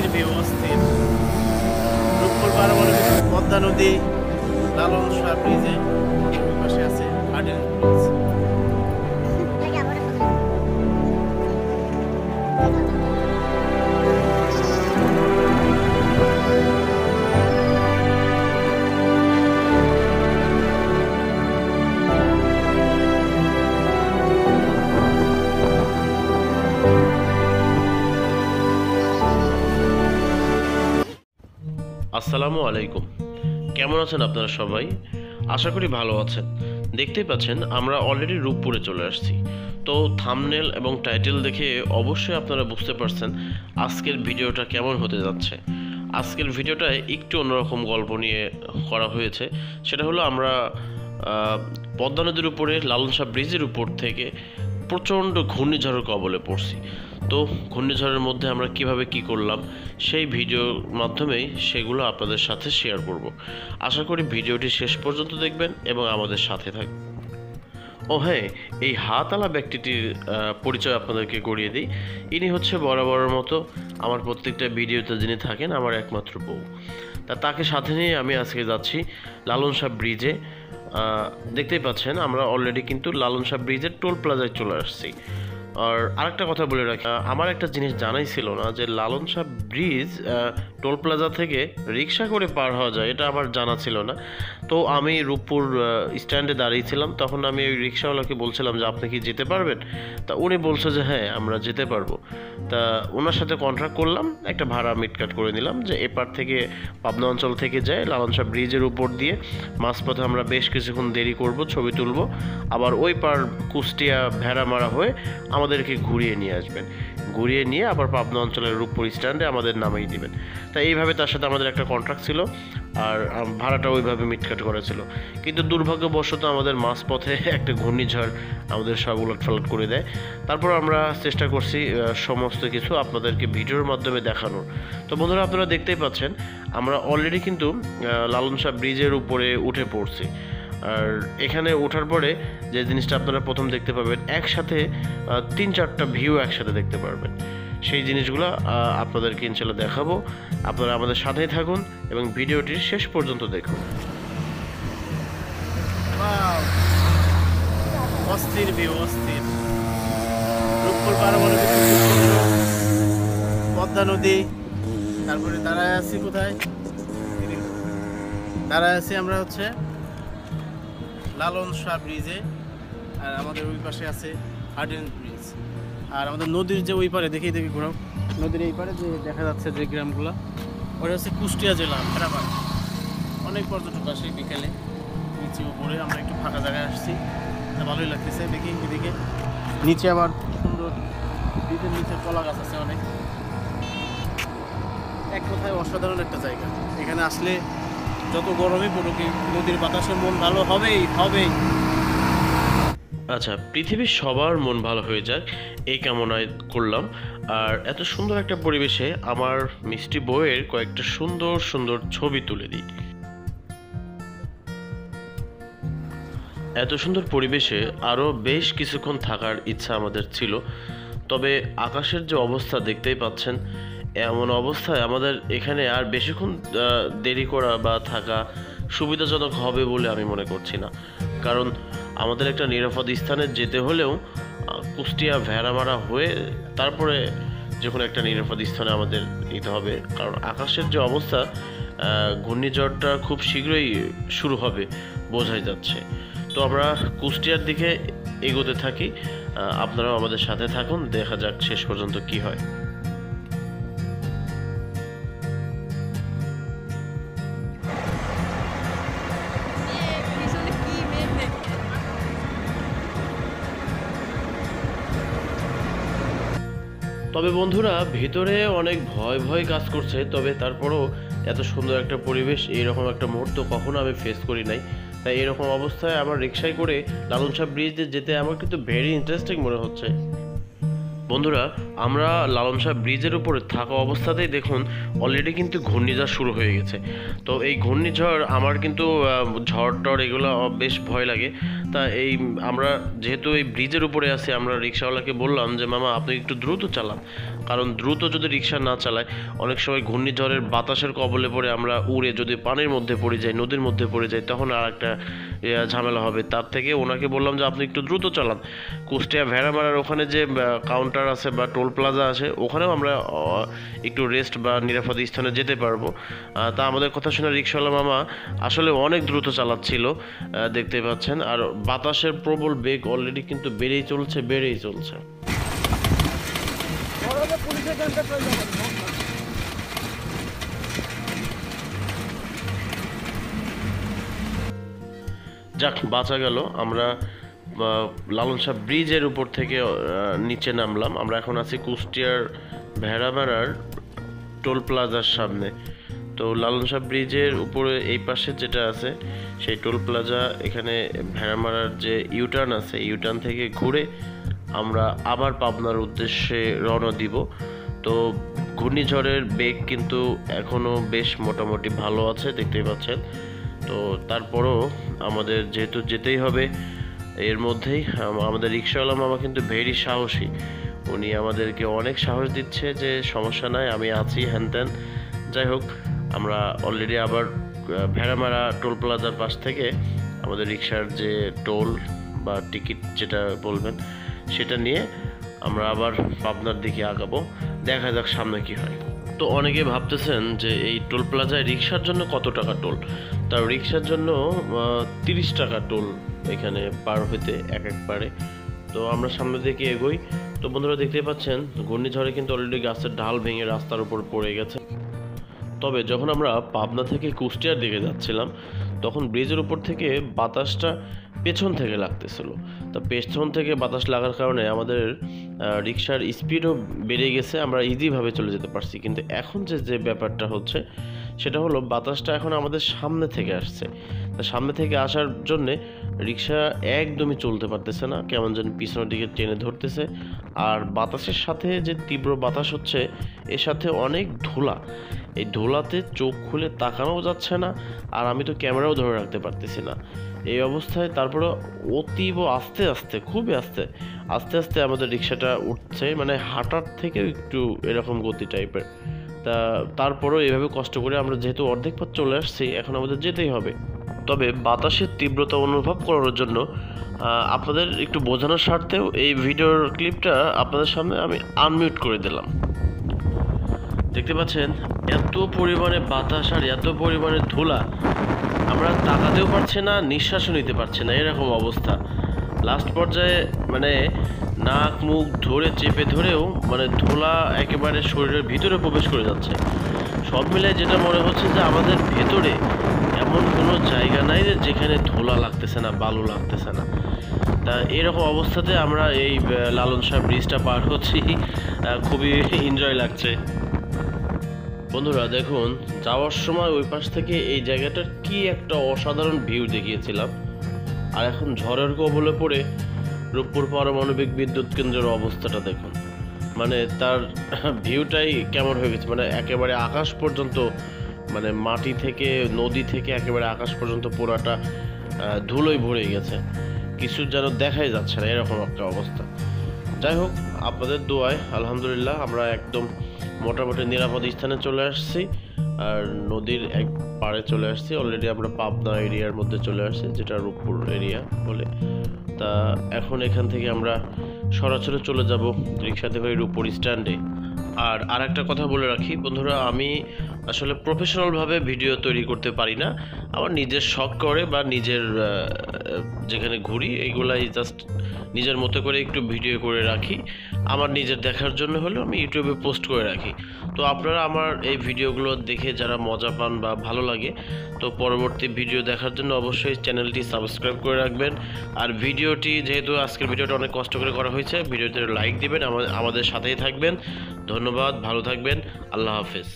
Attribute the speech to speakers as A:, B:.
A: অস্থির ভিউ, অস্থির। রূপপুর পারমাণবিক পদ্মা নদী, লালন শাহ ব্রিজে ওই পাশে আছে আর্ডিনেন্স ব্রিজ।
B: আসসালামু আলাইকুম, কেমন আছেন আপনারা সবাই? আশা করি ভালো আছেন। দেখতেই পাচ্ছেন আমরা অলরেডি রূপপুরে চলে আসছি। তো থাম্বনেল এবং টাইটেল দেখে অবশ্যই আপনারা বুঝতে পারছেন আজকের ভিডিওটা কেমন হতে যাচ্ছে। আজকের ভিডিওটায় একটু অন্যরকম গল্প নিয়ে করা হয়েছে। সেটা হলো আমরা পদ্মা নদীর উপরে লালন শাহ ব্রিজের উপর থেকে প্রচণ্ড ঘূর্ণিঝড়ের কবলে পড়ছি। তো ঘূর্ণিঝড়ের মধ্যে আমরা কিভাবে কি করলাম সেই ভিডিওর মাধ্যমেই সেগুলো আপনাদের সাথে শেয়ার করব। আশা করি ভিডিওটি শেষ পর্যন্ত দেখবেন এবং আমাদের সাথে থাকবেন। ও হ্যাঁ, এই হাতওয়ালা ব্যক্তিটির পরিচয় আপনাদেরকে করিয়ে দিই। ইনি হচ্ছে বরাবরের মতো আমার প্রত্যেকটা ভিডিওতে যিনি থাকেন, আমার একমাত্র বউ। তাকে সাথে নিয়ে আমি আজকে যাচ্ছি লালন শাহ ব্রিজে। দেখতেই পাচ্ছেন আমরা অলরেডি কিন্তু লালন শাহ ব্রিজের টোল প্লাজায় চলে আসছি। আর আরেকটা কথা বলে রাখি, আমার একটা জিনিস জানাই ছিল না যে Lalon Shah bridge toll plaza থেকে রিক্সা করে পার হওয়া যায়, এটা আমার জানা ছিল না। তো আমি রূপপুর স্ট্যান্ডে দাঁড়িয়েছিলাম, তখন আমি ওই রিক্সাওয়ালাকে বলছিলাম যে আপনি কি যেতে পারবেন? তা উনি বলছে যে হ্যাঁ আমরা যেতে পারবো। তা ওনার সাথে কন্ট্রাক্ট করলাম, একটা ভাড়া মিটকাট করে নিলাম যে এপার থেকে পাবনা অঞ্চল থেকে যায় লালন শাহ ব্রিজের উপর দিয়ে মাঝপথে আমরা বেশ কিছুক্ষণ দেরি করব, ছবি তুলব, আবার ওই পার কুষ্টিয়া ভেড়ামারা হয়ে আমাদেরকে ঘুরিয়ে নিয়ে আসবেন, ঘুরিয়ে নিয়ে আবার পাবনা অঞ্চলের রূপপুর স্ট্যান্ডে আমাদের নামিয়ে দিবেন। তাই এইভাবে তার সাথে আমাদের একটা কন্ট্রাক্ট ছিল, আর ভাড়াটা ওইভাবে মিটকাট করা ছিল। কিন্তু দুর্ভাগ্যবশত আমাদের মাঝপথে একটা ঘূর্ণিঝড় আমাদের সব উলটপালট করে দেয়। তারপর আমরা চেষ্টা করছি সমস্ত কিছু আপনাদেরকে ভিডিওর মাধ্যমে দেখানোর। তো বন্ধুরা, আপনারা দেখতেই পাচ্ছেন আমরা অলরেডি কিন্তু লালন শাহ ব্রিজের উপরে উঠে পড়ছি। আর এখানে ওঠার পরে যে জিনিসটা আপনারা প্রথম দেখতে পাবেন, একসাথে 3-4টা ভিউ একসাথে দেখতে পারবেন। সেই জিনিসগুলো আপনাদেরকে ইনশাল্লাহ দেখাবো। আপনারা আমাদের সাথেই থাকুন এবং ভিডিওটি শেষ পর্যন্ত দেখুন।
A: অস্থির ভিউ, অস্থির। রূপপুর পারমাণবিক পদ্মা নদী, তারপরে দাঁড়ায় আছি কোথায়? দাঁড়ায় আছি আমরা হচ্ছে লালন শাহ ব্রিজে, আর আমাদের ওই পাশে আছে আর্ডিনেন্স ব্রিজ। আর আমাদের নদীর যে ওই পারে দেখি ঘোরাও, নদীর এই পারে যে দেখা যাচ্ছে যে গ্রামগুলো, ওটা হচ্ছে কুষ্টিয়া জেলা ভেড়ামারা। অনেক পর্যটক আসে বিকেলে, নিচে উপরে আমরা একটু ফাঁকা জায়গায় আসছি, ভালোই লাগতেছে। দেখি এদিকে নিচে আবার সুন্দর ব্রিজের নিচে কলা গাছ আছে অনেক। এক কথায় অসাধারণ একটা জায়গা। এখানে আসলে যত গরমই পড়ুক, নদীর বাতাসে মন ভালো হবেই হবেই।
B: আচ্ছা, পৃথিবীর সবার মন ভালো হয়ে যাক এই কামনায় করলাম। আর এত সুন্দর একটা পরিবেশে আমার মিষ্টি বউয়ের কয়েকটা সুন্দর সুন্দর ছবি তুলে দিই। এত সুন্দর পরিবেশে আরও বেশ কিছুক্ষণ থাকার ইচ্ছা আমাদের ছিল, তবে আকাশের যে অবস্থা দেখতেই পাচ্ছেন, এমন অবস্থায় আমাদের এখানে আর বেশিক্ষণ দেরি করা বা থাকা সুবিধাজনক হবে বলে আমি মনে করছি না। কারণ আমাদের একটা নিরাপদ স্থানে যেতে হলেও কুষ্টিয়া ভেড়ামারা হয়ে তারপরে যে কোনো একটা নিরাপদ স্থানে আমাদের নিতে হবে। কারণ আকাশের যে অবস্থা, ঘূর্ণিঝড়টা খুব শীঘ্রই শুরু হবে বোঝাই যাচ্ছে। তো আমরা কুষ্টিয়ার দিকে এগোতে থাকি, আপনারাও আমাদের সাথে থাকুন, দেখা যাক শেষ পর্যন্ত কি হয়। তবে বন্ধুরা, ভিতরে অনেক ভয় ভয় কাজ করছে, তবে তারপরও এত সুন্দর একটা পরিবেশ, এইরকম একটা মুহূর্ত কখনো আমি ফেস করি নাই। তাই এরকম অবস্থায় আমার রিক্সায় করে লালন শাহ ব্রিজে যেতে আমার কিন্তু ভেরি ইন্টারেস্টিং মনে হচ্ছে। বন্ধুরা, আমরা লালন শাহ ব্রিজের উপরে থাকা অবস্থাতেই দেখুন অলরেডি কিন্তু ঘূর্ণিঝড় শুরু হয়ে গেছে। তো এই ঘূর্ণিঝড় আমার কিন্তু ঝড় টড় এগুলো বেশ ভয় লাগে। তা এই আমরা যেহেতু এই ব্রিজের উপরে আছি, আমরা রিক্সাওয়ালাকে বললাম যে মামা আপনি একটু দ্রুত চালান, কারণ দ্রুত যদি রিক্সা না চালায় অনেক সময় ঘূর্ণিঝড়ের বাতাসের কবলে পড়ে আমরা উড়ে যদি পানির মধ্যে পড়ে যাই, নদীর মধ্যে পড়ে যাই, তখন আর একটা ঝামেলা হবে। তার থেকে ওনাকে বললাম যে আপনি একটু দ্রুত চালান। কুষ্টিয়া ভেড়ামারার ওখানে যে কাউন্টার আছে বা টোল প্লাজা আছে, ওখানেও আমরা একটু রেস্ট বা নিরাপদ স্থানে যেতে পারবো। তা আমাদের কথা শুনে রিক্সাওয়ালা মামা আসলে অনেক দ্রুত চালাচ্ছিল, দেখতে পাচ্ছেন। আর বাতাসের প্রবল বেগ অলরেডি কিন্তু বেড়েই চলছে। যাক, বাঁচা গেল। আমরা লালন শাহ ব্রিজের উপর থেকে নিচে নামলাম। আমরা এখন আছি কুষ্টিয়ার ভেড়ামারার টোল প্লাজার সামনে। তো লালন শাহ ব্রিজের উপরে এই পাশে যেটা আছে সেই টোল প্লাজা, এখানে ভেড়ামারার যে ইউটার্ন আছে, ইউটার্ন থেকে ঘুরে আমরা আবার পাবনার উদ্দেশ্যে রওনা দিব। তো ঘূর্ণিঝড়ের বেগ কিন্তু এখনও বেশ মোটামুটি ভালো আছে, দেখতেই পাচ্ছেন। তো তারপরও আমাদের যেহেতু যেতেই হবে, এর মধ্যেই আমাদের রিক্সাওয়ালা মামা কিন্তু ভেরি সাহসী। উনি আমাদেরকে অনেক সাহস দিচ্ছে যে সমস্যা নাই, আমি আছি, হ্যান ত্যান। যাই হোক, আমরা অলরেডি আবার ভেড়ামারা টোল প্লাজার পাশ থেকে আমাদের রিক্সার যে টোল বা টিকিট যেটা বলবেন সেটা নিয়ে আমরা আবার পাবনার দিকে আগাবো। দেখা যাক সামনে কি হয়। তো অনেকে ভাবতেছেন যে এই টোল প্লাজায় রিক্সার জন্য কত টাকা টোল। তার রিক্সার জন্য 30 টাকা টোল এখানে পার হইতে এক পারে। তো আমরা সামনের দিকে এগোই। তো বন্ধুরা দেখতেই পাচ্ছেন ঘূর্ণিঝড়ে কিন্তু অলরেডি গাছের ঢাল ভেঙে রাস্তার উপর পড়ে গেছে। তবে যখন আমরা পাবনা থেকে কুষ্টিয়ার দিকে যাচ্ছিলাম, তখন ব্রিজের উপর থেকে বাতাসটা পেছন থেকে লাগতেছিল। তা পেছন থেকে বাতাস লাগার কারণে আমাদের রিক্সার স্পিডও বেড়ে গেছে, আমরা ইজিভাবে চলে যেতে পারছি। কিন্তু এখন যে ব্যাপারটা হচ্ছে সেটা হলো বাতাসটা এখন আমাদের সামনে থেকে আসছে। তা সামনে থেকে আসার জন্যে রিক্সা একদমই চলতে পারতেছে না, কেমন যেন পিছনের দিকে টেনে ধরতেছে। আর বাতাসের সাথে যে তীব্র বাতাস হচ্ছে, এর সাথে অনেক ধুলা। এই ধুলাতে চোখ খুলে তাকানোও যাচ্ছে না, আর আমি তো ক্যামেরাও ধরে রাখতে পারতেছি না। এই অবস্থায় তারপরে অতীব আস্তে আস্তে, খুবই আস্তে আস্তে আমাদের রিক্সাটা উঠছে, মানে হাঁটার থেকেও একটু এরকম গতি টাইপের। তারপরেও এভাবে কষ্ট করে আমরা যেহেতু অর্ধেক পথ চলে আসছি, এখন আমাদের যেতেই হবে। তবে বাতাসের তীব্রতা অনুভব করার জন্য আপনাদের একটু বোঝানোর স্বার্থেও এই ভিডিওর ক্লিপটা আপনাদের সামনে আমি আনমিউট করে দিলাম। দেখতে পাচ্ছেন এত পরিমাণে বাতাস আর এত পরিমাণে ধুলা, আমরা তাকাতেও পারছি না, নিঃশ্বাসও নিতে পারছি না, এরকম অবস্থা। লাস্ট পর্যায়ে মানে নাক মুখ ধরে চেপে ধরেও মানে ধুলা একেবারে শরীরের ভিতরে প্রবেশ করে যাচ্ছে। সব মিলে যেটা মনে হচ্ছে যে আমাদের ভেতরে এমন কোনো জায়গা নাই যে যেখানে ধুলা লাগতেছে না, বালু লাগতেছে না। তা এরকম অবস্থাতে আমরা এই লালন শাহ ব্রিজটা পার হচ্ছি, খুবই এনজয় লাগছে। বন্ধুরা দেখুন, যাওয়ার সময় ওই পাশ থেকে এই জায়গাটার কি একটা অসাধারণ ভিউ দেখিয়েছিলাম, আর এখন ঝড়ের কবলে পড়ে রূপপুর পারমাণবিক বিদ্যুৎ কেন্দ্রের অবস্থাটা দেখুন। মানে তার ভিউটাই কেমন হয়ে গেছে, মানে একেবারে আকাশ পর্যন্ত, মানে মাটি থেকে নদী থেকে একেবারে আকাশ পর্যন্ত পুরাটা ধুলোয় ভরে গেছে, কিছু যেন দেখাই যাচ্ছে না, এরকম একটা অবস্থা। যাই হোক, আপনাদের দোয়ায় আলহামদুলিল্লাহ আমরা একদম মোটামুটি নিরাপদ স্থানে চলে আসছি, আর নদীর এক পাড়ে চলে আসছি। অলরেডি আমরা পাবনা এরিয়ার মধ্যে চলে আসছি, যেটা রূপপুর এরিয়া বলে। তা এখন এখান থেকে আমরা সরাসরি চলে যাব রিক্সাতে করে রূপপুর স্ট্যান্ডে। আর একটা কথা বলে রাখি বন্ধুরা, আমি আসলে প্রফেশনালভাবে ভিডিও তৈরি করতে পারি না। আমার নিজের শখ করে বা নিজের যেখানে ঘুরি এইগুলাই জাস্ট নিজের মতো করে একটু ভিডিও করে রাখি, আমার নিজের দেখার জন্য হলেও আমি ইউটিউবে পোস্ট করে রাখি। তো আপনারা আমার এই ভিডিওগুলো দেখে যারা মজা পান বা ভালো লাগে, তো পরবর্তী ভিডিও দেখার জন্য অবশ্যই চ্যানেলটি সাবস্ক্রাইব করে রাখবেন। আর ভিডিওটি, যেহেতু আজকের ভিডিওটা অনেক কষ্ট করে করা হয়েছে, ভিডিওতে লাইক দিবেন, আমাদের সাথেই থাকবেন। ধন্যবাদ, ভালো থাকবেন, আল্লাহ হাফেজ।